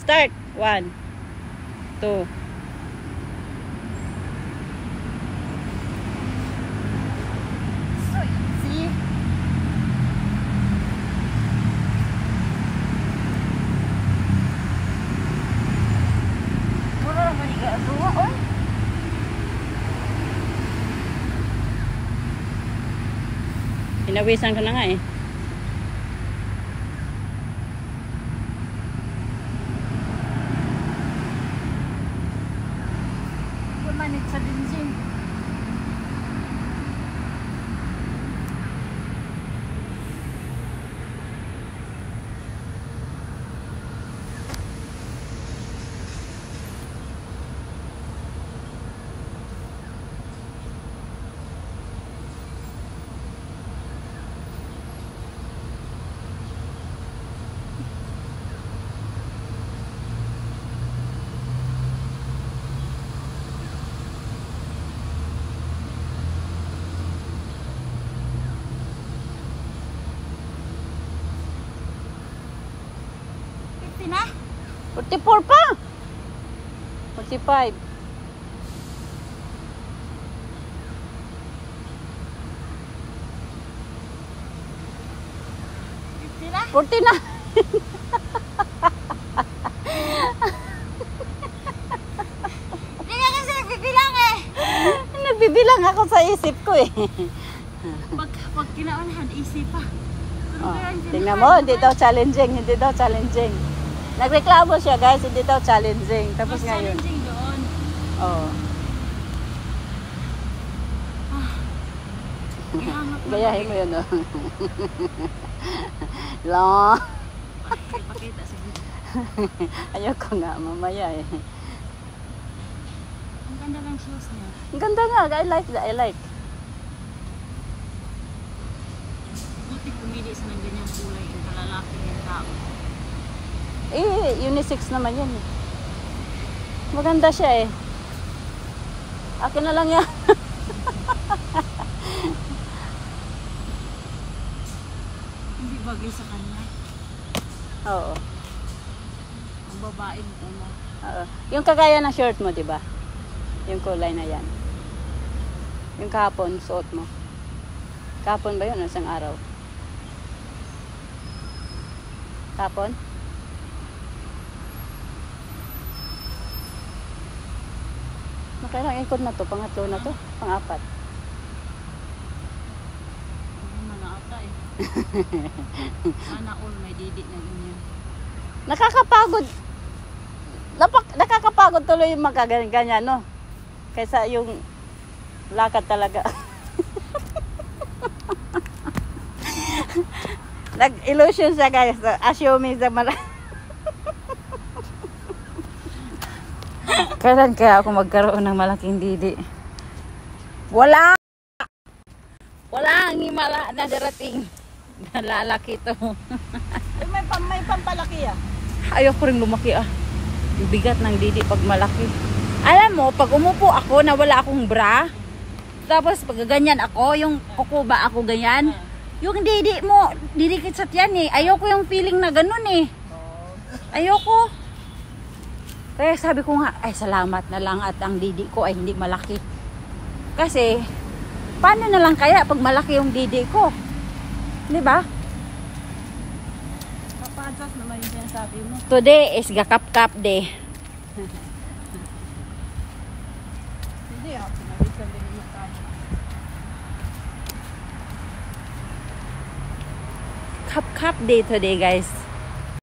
start. 1, 2. So easy. Mura naman igagawa, oy. Pinawisan ka na nga eh. Manit sa benzin. Na? 44 pa. 45. Na? 40 na. Hindi nga kasi nagbibilang eh. Nagbibilang ako sa isip ko eh. Pag kinaunahan, isip pa. Oh, tingnan mo, hindi daw challenging. Hindi daw challenging. Nagreklamo siya guys, hindi daw challenging. Tapos ngayon. Challenging doon. Oh. Gayahin mo yun, oh. Long. Pakita sa video. Ayoko nga, mamaya eh. Ang ganda lang shoes niya. Ang ganda nga, I like that, I like. Buti pumili sa ng ganyang kulay yung kalalaki ng tao. Eh, unisex naman yan eh. Maganda siya eh. Akin na lang yan. Hindi bagay sa kanya. Oo. Ang babae nito mo. Oo. Yung kagaya ng shirt mo, di ba? Yung kulay na yan. Yung kahapon, suot mo. Kahapon ba yun? Isang araw? Kahapon? Nakailang ikot na to? Pangatlo na to? Pang-apat? Hindi man na ata eh. Sana all may didi na ganyan. Nakakapagod. Nakakapagod tuloy yung magkaganyan, no? Kaysa yung lakad talaga. Nag-illusion siya guys. Assuming sa Kailan kaya ako magkaroon ng malaking didi? Wala! Wala ang himala na darating. Nalalaki to. may pampalaki ah. Ayoko rin lumaki ah. Yung bigat ng didi pag malaki. Alam mo, pag umupo ako na wala akong bra, tapos pag ganyan ako, yung kukuba ako ganyan, yung didi mo, didikit sa tiyan eh. Ayoko yung feeling na ganun eh. Ayoko. Kaya sabi ko nga, ay salamat na lang at ang didi ko ay hindi malaki. Kasi, paano na lang kaya pag malaki yung didi ko? Di ba? Papadras naman yung sinasabi mo. Today is gakap-kap day. Hindi ah, pinawisan din yung kanya. Kap-kap day today guys.